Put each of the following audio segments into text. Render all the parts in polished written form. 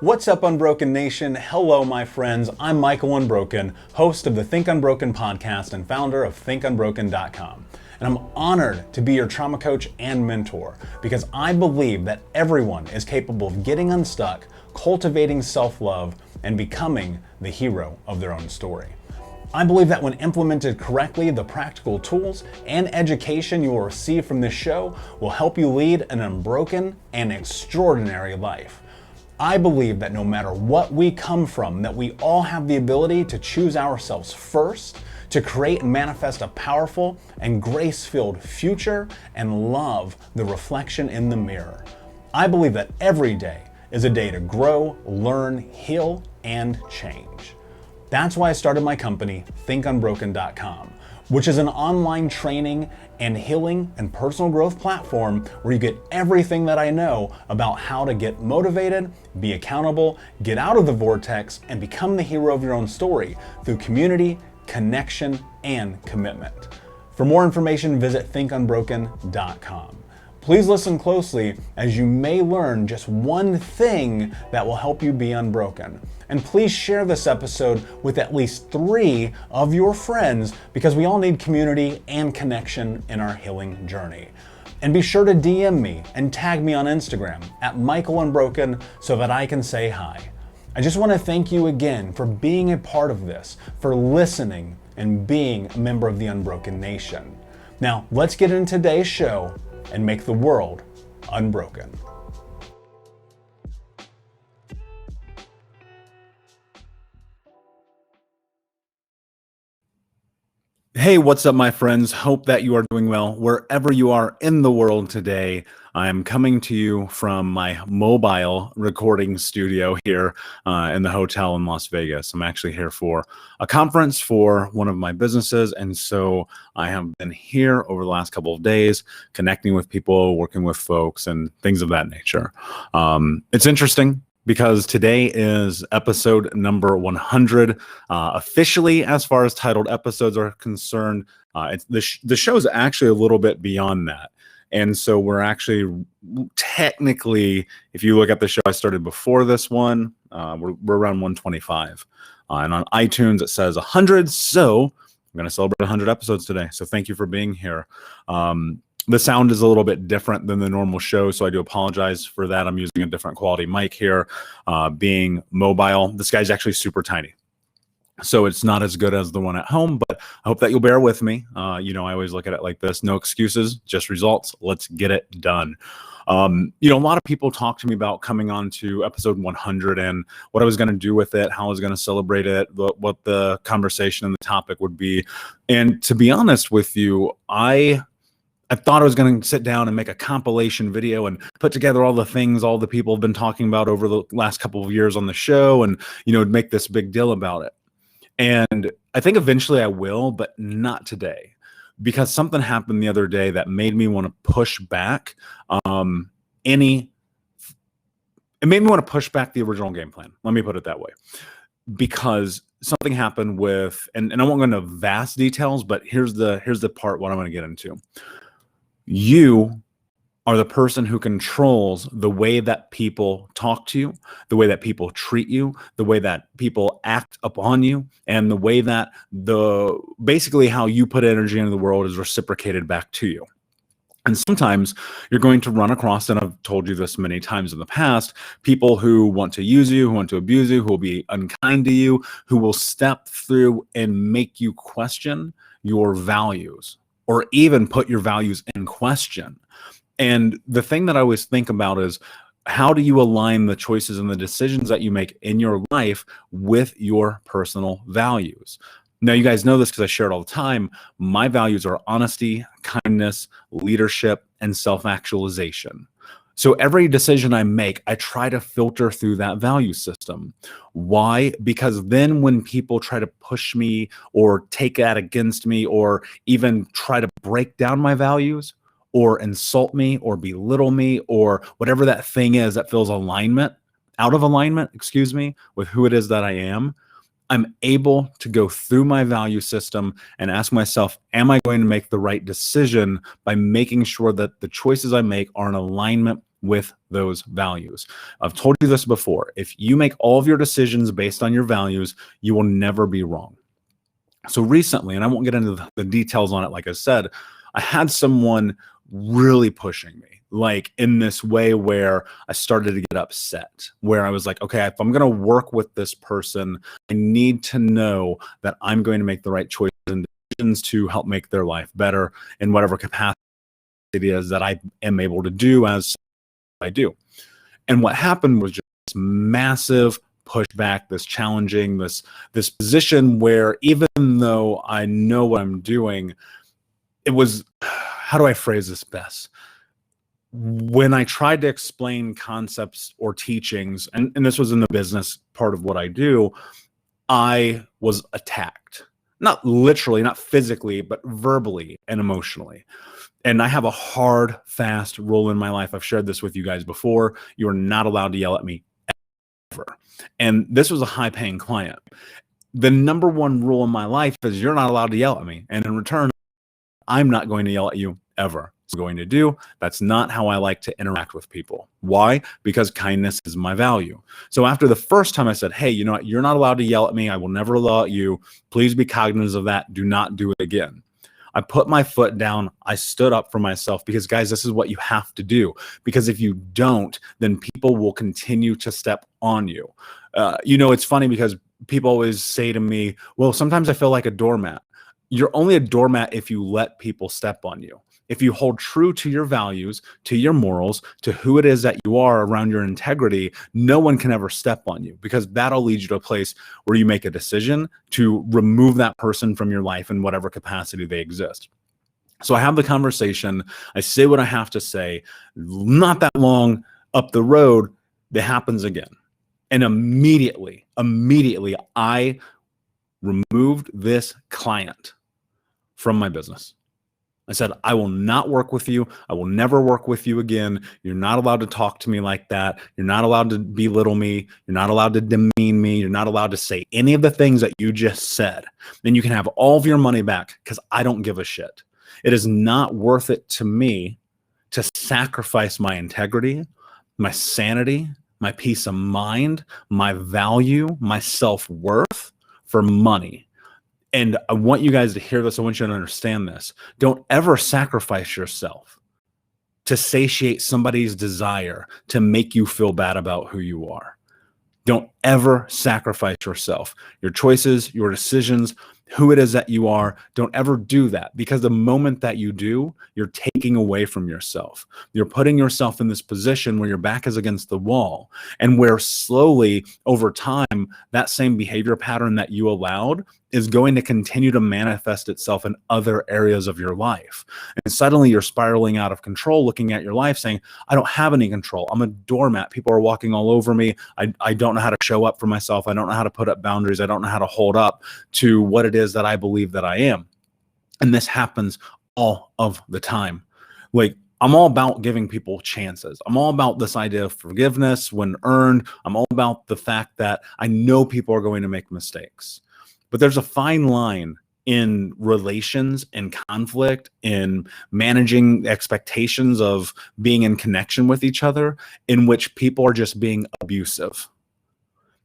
What's up, Unbroken Nation? Hello, my friends. I'm Michael Unbroken, host of the Think Unbroken Podcast and founder of ThinkUnbroken.com. And I'm honored to be your trauma coach and mentor because I believe that everyone is capable of getting unstuck, cultivating self-love, and becoming the hero of their own story. I believe that when implemented correctly, the practical tools and education you will receive from this show will help you lead an unbroken and extraordinary life. I believe that no matter what we come from, that we all have the ability to choose ourselves first, to create and manifest a powerful and grace-filled future, and love the reflection in the mirror. I believe that every day is a day to grow, learn, heal, and change. That's why I started my company, ThinkUnbroken.com, which is an online training and healing and personal growth platform where you get everything that I know about how to get motivated, be accountable, get out of the vortex, and become the hero of your own story through community, connection, and commitment. For more information, visit ThinkUnbroken.com. Please listen closely as you may learn just one thing that will help you be unbroken. And please share this episode with at least 3 of your friends because we all need community and connection in our healing journey. And be sure to DM me and tag me on Instagram at Michael Unbroken so that I can say hi. I just want to thank you again for being a part of this, for listening and being a member of the Unbroken Nation. Now, let's get into today's show and make the world unbroken. Hey, what's up, my friends? Hope that you are doing well wherever you are in the world today. I am coming to you from my mobile recording studio here in the hotel in Las Vegas. I'm actually here for a conference for one of my businesses, and so I have been here over the last couple of days, connecting with people, working with folks, and things of that nature. It's interesting because today is episode number 100. Officially, as far as titled episodes are concerned, the show is actually a little bit beyond that. And so we're actually technically, if you look at the show I started before this one, we're around 125. And on iTunes, it says 100. So I'm going to celebrate 100 episodes today. So thank you for being here. The sound is a little bit different than the normal show, so I do apologize for that. I'm using a different quality mic here, being mobile. This guy's actually super tiny, so it's not as good as the one at home, but I hope that you'll bear with me. I always look at it like this: no excuses, just results. Let's get it done. A lot of people talk to me about coming on to episode 100 and what I was going to do with it, how I was going to celebrate it, what the conversation and the topic would be. And to be honest with you, I thought I was going to sit down and make a compilation video and put together all the things all the people have been talking about over the last couple of years on the show and, make this big deal about it. And I think eventually I will, but not today, because something happened the other day that made me want to push back it made me want to push back the original game plan. Let me put it that way. Because something happened with, and I won't go into vast details, but here's the part what I want to get into. You are the person who controls the way that people talk to you, the way that people treat you, the way that people act upon you, and the way that basically how you put energy into the world is reciprocated back to you. And sometimes you're going to run across, and I've told you this many times in the past, people who want to use you, who want to abuse you, who will be unkind to you, who will step through and make you question your values, or even put your values in question. And the thing that I always think about is, how do you align the choices and the decisions that you make in your life with your personal values? Now, you guys know this because I share it all the time. My values are honesty, kindness, leadership, and self-actualization. So every decision I make, I try to filter through that value system. Why? Because then when people try to push me or take that against me or even try to break down my values or insult me or belittle me or whatever that thing is that feels out of alignment, with who it is that I am, I'm able to go through my value system and ask myself, am I going to make the right decision by making sure that the choices I make are in alignment with those values. I've told you this before. If you make all of your decisions based on your values, you will never be wrong. So recently, and I won't get into the details on it, like I said, I had someone really pushing me, like in this way where I started to get upset, where I was like, okay, if I'm going to work with this person, I need to know that I'm going to make the right choices and decisions to help make their life better in whatever capacity it is that I am able to do as I do. And what happened was just this massive pushback, this challenging, this position where even though I know what I'm doing, it was, how do I phrase this best? When I tried to explain concepts or teachings, and this was in the business part of what I do, I was attacked. Not literally, not physically, but verbally and emotionally. And I have a hard, fast rule in my life. I've shared this with you guys before. You are not allowed to yell at me ever. And this was a high-paying client. The number one rule in my life is you're not allowed to yell at me. And in return, I'm not going to yell at you ever. It's going to do. That's not how I like to interact with people. Why? Because kindness is my value. So after the first time I said, hey, you know what? You're not allowed to yell at me. I will never yell at you. Please be cognizant of that. Do not do it again. I put my foot down. I stood up for myself because, guys, this is what you have to do. Because if you don't, then people will continue to step on you. It's funny because people always say to me, well, sometimes I feel like a doormat. You're only a doormat if you let people step on you. If you hold true to your values, to your morals, to who it is that you are around your integrity, no one can ever step on you, because that'll lead you to a place where you make a decision to remove that person from your life in whatever capacity they exist. So I have the conversation. I say what I have to say. Not that long up the road, that happens again. And immediately, I removed this client from my business. I said, I will not work with you. I will never work with you again. You're not allowed to talk to me like that. You're not allowed to belittle me. You're not allowed to demean me. You're not allowed to say any of the things that you just said. Then you can have all of your money back, because I don't give a shit. It is not worth it to me to sacrifice my integrity, my sanity, my peace of mind, my value, my self-worth for money. And I want you guys to hear this. I want you to understand this. Don't ever sacrifice yourself to satiate somebody's desire to make you feel bad about who you are. Don't ever sacrifice yourself, your choices, your decisions, who it is that you are. Don't ever do that, because the moment that you do, you're taking away from yourself. You're putting yourself in this position where your back is against the wall, and where slowly over time, that same behavior pattern that you allowed is going to continue to manifest itself in other areas of your life. And suddenly you're spiraling out of control, looking at your life saying, I don't have any control. I'm a doormat. People are walking all over me. I don't know how to show up for myself. I don't know how to put up boundaries. I don't know how to hold up to what it is that I believe that I am. And this happens all of the time. Like, I'm all about giving people chances. I'm all about this idea of forgiveness when earned. I'm all about the fact that I know people are going to make mistakes. But there's a fine line in relations and conflict, in managing expectations of being in connection with each other, in which people are just being abusive.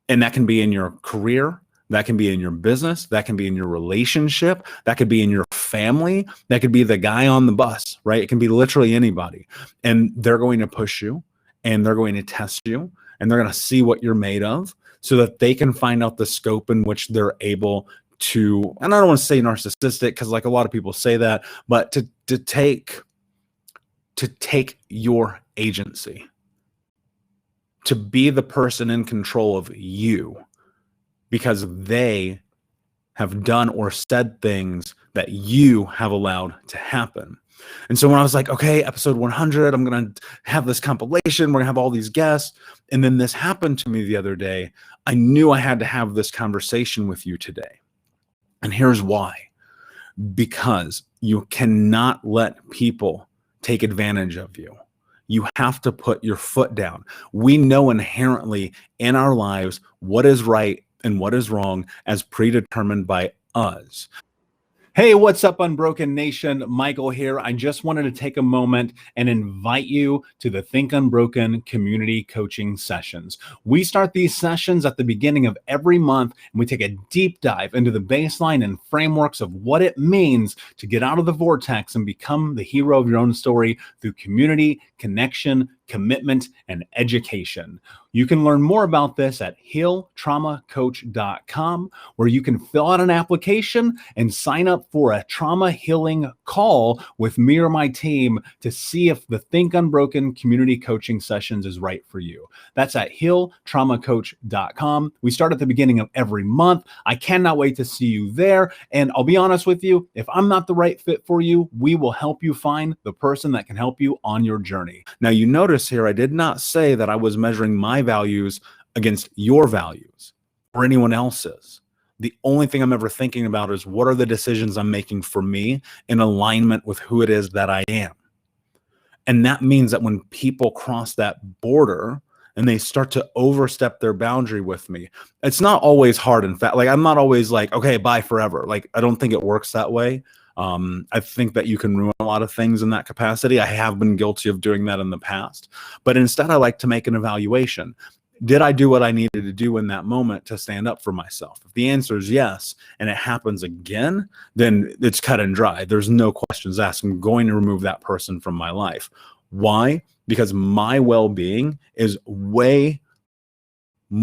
And that can be in your career, that can be in your business, that can be in your relationship, that could be in your family, that could be the guy on the bus, right? It can be literally anybody. And they're going to push you, and they're going to test you, and they're going to see what you're made of, so that they can find out the scope in which they're able to, and I don't want to say narcissistic, because like a lot of people say that, but to take your agency, to be the person in control of you, because they have done or said things that you have allowed to happen. And so when I was like, okay, episode 100, I'm going to have this compilation, we're going to have all these guests. And then this happened to me the other day. I knew I had to have this conversation with you today. And here's why. Because you cannot let people take advantage of you. You have to put your foot down. We know inherently in our lives what is right and what is wrong as predetermined by us. Hey, what's up, Unbroken Nation? Michael here. I just wanted to take a moment and invite you to the Think Unbroken community coaching sessions. We start these sessions at the beginning of every month, and we take a deep dive into the baseline and frameworks of what it means to get out of the vortex and become the hero of your own story through community, connection, commitment, and education. You can learn more about this at healtraumacoach.com, where you can fill out an application and sign up for a trauma healing call with me or my team to see if the Think Unbroken community coaching sessions is right for you. That's at healtraumacoach.com. We start at the beginning of every month. I cannot wait to see you there. And I'll be honest with you, if I'm not the right fit for you, we will help you find the person that can help you on your journey. Now, you notice here, I did not say that I was measuring my values against your values or anyone else's. The only thing I'm ever thinking about is what are the decisions I'm making for me in alignment with who it is that I am. And that means that when people cross that border and they start to overstep their boundary with me, it's not always hard. In fact, I'm not always like, okay, bye forever. I don't think it works that way. I think that you can ruin a lot of things in that capacity. I have been guilty of doing that in the past, but instead I like to make an evaluation. Did I do what I needed to do in that moment to stand up for myself? If the answer is yes, and it happens again, then it's cut and dry. There's no questions asked. I'm going to remove that person from my life. Why? Because my well-being is way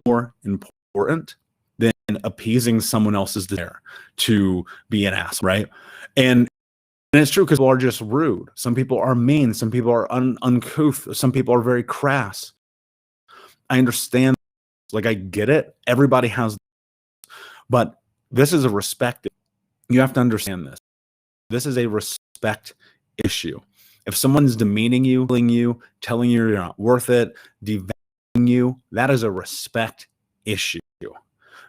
more important than appeasing someone else's desire to be an ass, right? And it's true because people are just rude. Some people are mean. Some people are uncouth. Some people are very crass. I understand. I get it. Everybody has, but this is a respect. You have to understand this. This is a respect issue. If someone's demeaning you, telling you you're not worth it, devaluing you, that is a respect issue.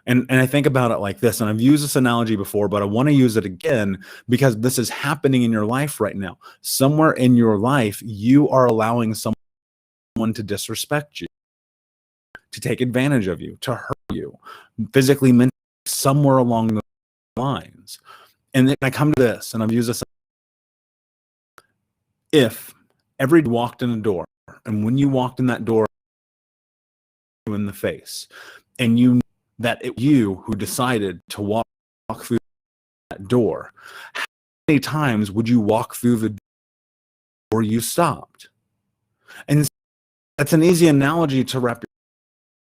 And I think about it like this, and I've used this analogy before, but I want to use it again because this is happening in your life right now. Somewhere in your life, you are allowing someone to disrespect you, to take advantage of you, to hurt you, physically, mentally, somewhere along the lines. And then I come to this, and I've used this. If every walked in a door, and when you walked in that door, in the face, and you that it you who decided to walk through that door, how many times would you walk through the door before you stopped? And that's an easy analogy to wrap your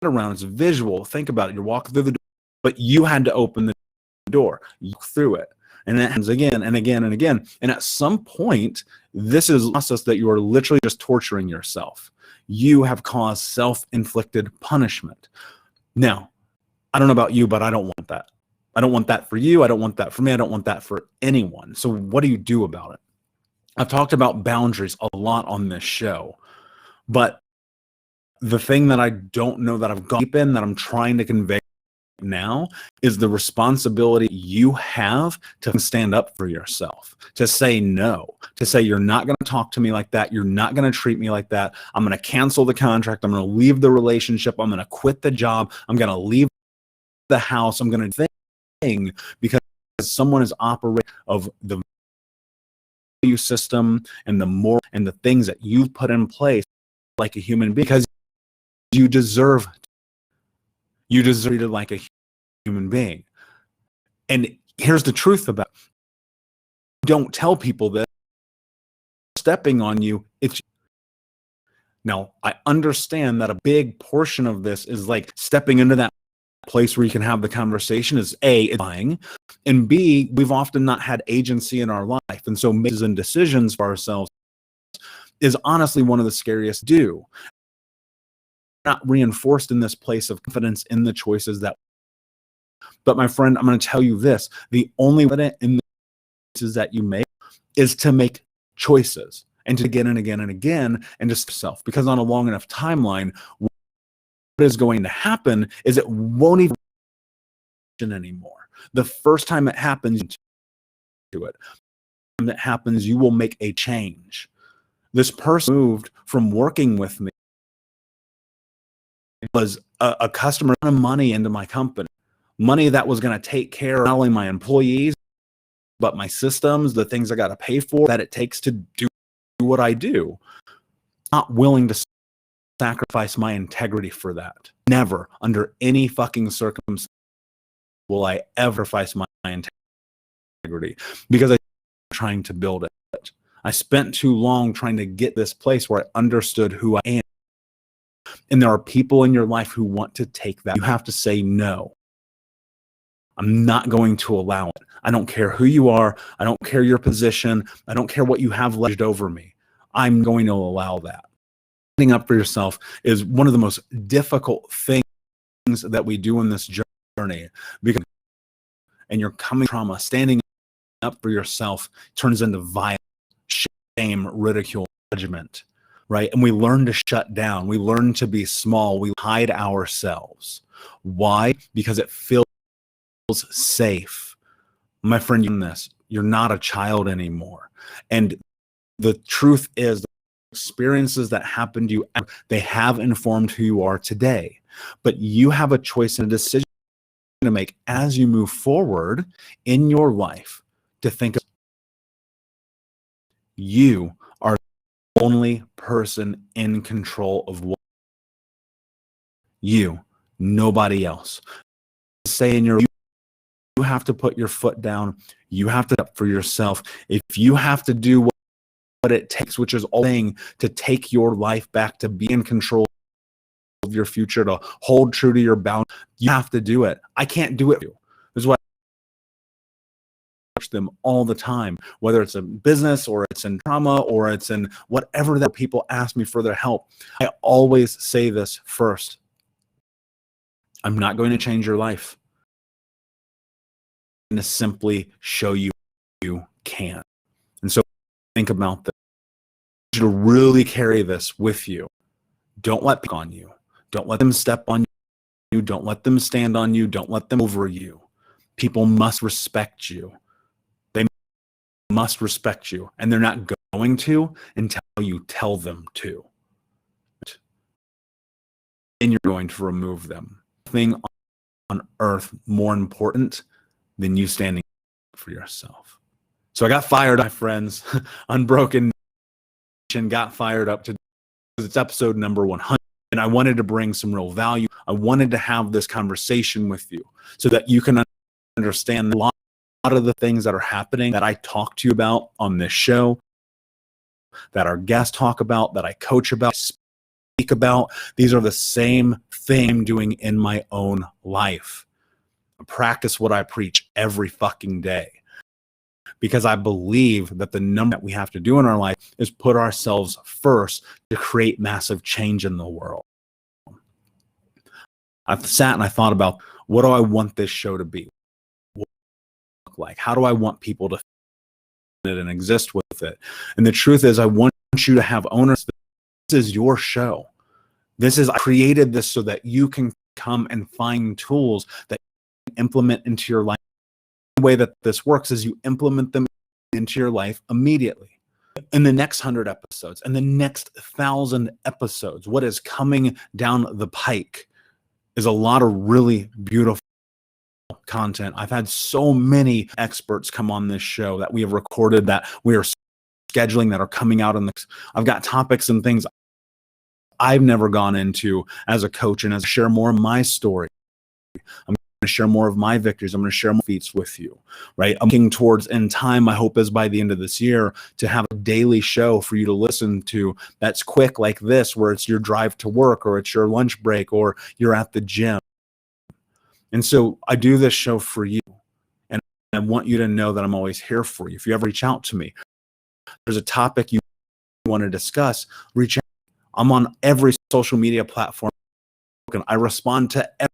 head around. It's visual. Think about it. You're walking through the door, but you had to open the door. You walk through it. And that happens again and again and again. And at some point, this is a process that you are literally just torturing yourself. You have caused self-inflicted punishment. Now, I don't know about you, but I don't want that. I don't want that for you. I don't want that for me. I don't want that for anyone. So what do you do about it? I've talked about boundaries a lot on this show, but the thing that I don't know that I've gone deep in, that I'm trying to convey now, is the responsibility you have to stand up for yourself, to say no, to say you're not going to talk to me like that, you're not going to treat me like that, I'm going to cancel the contract, I'm going to leave the relationship, I'm going to quit the job, I'm going to leave the house, I'm going to thing because someone is operating of the value system and the moral and the things that you've put in place like a human being, because you deserve treated like a human being. And here's the truth about it. Don't tell people that stepping on you. It's now, I understand that a big portion of this is like stepping into that place where you can have the conversation is A, it's lying, and B, we've often not had agency in our life. And so making decisions for ourselves is honestly one of the scariest to do. Not reinforced in this place of confidence in the choices that. But my friend, I'm going to tell you this: the only way in the choices that you make is to make choices and to again and again and again and just self. Because on a long enough timeline, what is going to happen is it won't even anymore. The first time it happens, to it. When it happens, you will make a change. This person moved from working with me, was a customer of money into my company, money that was going to take care of not only my employees, but my systems, the things I got to pay for, that it takes to do what I do. Not willing to sacrifice my integrity for that. Never, under any fucking circumstance, will I ever sacrifice my integrity, because I'm trying to build it. I spent too long trying to get this place where I understood who I am. And there are people in your life who want to take that. You have to say no. I'm not going to allow it. I don't care who you are. I don't care your position. I don't care what you have ledged over me. I'm going to allow that. Standing up for yourself is one of the most difficult things that we do in this journey. Because, and you're coming from trauma, standing up for yourself turns into violence, shame, ridicule, judgment, right? And we learn to shut down. We learn to be small. We hide ourselves. Why? Because it feels safe. My friend, you're not a child anymore. And the truth is, the experiences that happened to you, they have informed who you are today. But you have a choice and a decision to make as you move forward in your life to think of you are the only person in control of what you, nobody else. Say in your, you have to put your foot down. You have to up for yourself. If you have to do what it takes, which is all thing to take your life back, to be in control of your future, to hold true to your boundaries, you have to do it. I can't do it for you. This is why I coach them all the time, whether it's in business or it's in trauma or it's in whatever that people ask me for their help. I always say this first. I'm not going to change your life. I'm going to simply show you you can. And so think about this. I want you to really carry this with you. Don't let them on you. Don't let them step on you. Don't let them stand on you. Don't let them over you. People must respect you. They must respect you. And they're not going to until you tell them to. And you're going to remove them. Nothing on earth more important than you standing up for yourself. So I got fired, my friends. Unbroken Nation got fired up today. It's episode number 100. And I wanted to bring some real value. I wanted to have this conversation with you so that you can understand a lot of the things that are happening that I talk to you about on this show, that our guests talk about, that I coach about, speak about. These are the same thing I'm doing in my own life. I practice what I preach every fucking day, because I believe that the number that we have to do in our life is put ourselves first to create massive change in the world. I've sat and I thought about, what do I want this show to be? What does it look like? How do I want people to feel it and exist with it? And the truth is, I want you to have ownership. This is your show. I created this so that you can come and find tools that you can implement into your life. The way that this works is you implement them into your life immediately. In the next 100 episodes and the next 1,000 episodes, what is coming down the pike is a lot of really beautiful content. I've had so many experts come on this show that we have recorded, that we are scheduling, that are coming out in the. I've got topics and things I've never gone into as a coach, and as I share more of my story, I'm going to share more of my victories. I'm going to share more feats with you, right? I'm looking towards, in time, my hope is by the end of this year to have a daily show for you to listen to that's quick like this, where it's your drive to work, or it's your lunch break, or you're at the gym. And so I do this show for you, and I want you to know that I'm always here for you. If you ever reach out to me, there's a topic you want to discuss, reach out. I'm on every social media platform. I respond to every.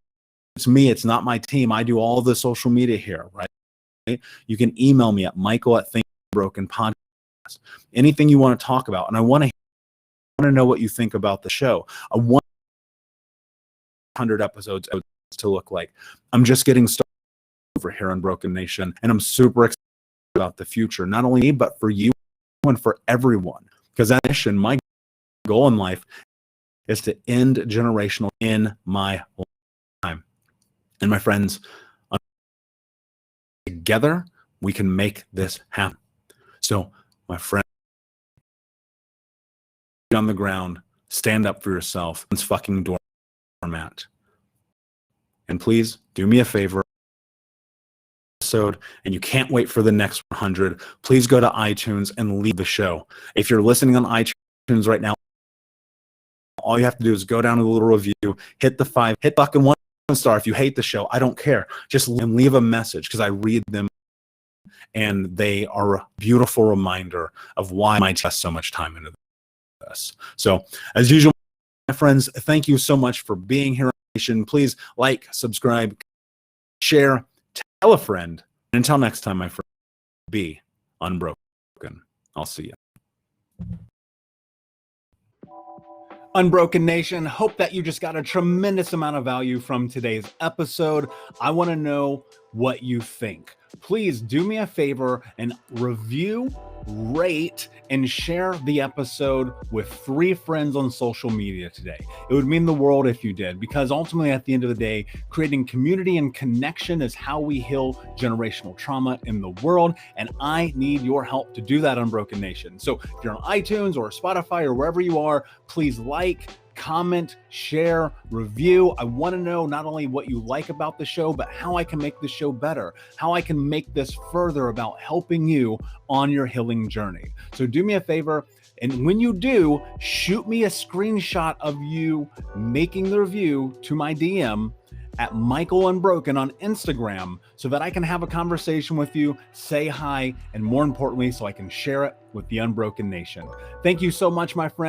It's me. It's not my team. I do all the social media here, right? You can email me at Michael@Think Unbroken Podcast. Anything you want to talk about. And I want to know what you think about the show. I want 100 episodes to look like. I'm just getting started over here on Broken Nation, and I'm super excited about the future, not only me, but for you and for everyone. Because that mission, my goal in life, is to end generational in my lifetime. And my friends, together We can make this happen. So, my friend, on the ground, stand up for yourself. It's fucking doormat. And please do me a favor. Episode, and you can't wait for the next 100. Please go to iTunes and leave the show. If you're listening on iTunes right now, all you have to do is go down to the little review, hit the 5, hit fucking 1 star. If you hate the show, I don't care. Just leave a message, because I read them and they are a beautiful reminder of why I invest so much time into this. So, as usual, my friends, thank you so much for being here. Please like, subscribe, share, tell a friend. And until next time, my friend, be unbroken. I'll see you. Unbroken Nation, hope that you just got a tremendous amount of value from today's episode. I want to know what you think. Please do me a favor and review, rate, and share the episode with 3 friends on social media today. It would mean the world if you did, because ultimately at the end of the day, creating community and connection is how we heal generational trauma in the world. And I need your help to do that, Unbroken Nation. So if you're on iTunes or Spotify or wherever you are, please like, comment, share, review. I want to know not only what you like about the show, but how I can make the show better, how I can make this further about helping you on your healing journey. So do me a favor, and when you do, shoot me a screenshot of you making the review to my DM at Michael Unbroken on Instagram, so that I can have a conversation with you, say hi, and more importantly, so I can share it with the Unbroken Nation. Thank you so much, my friend.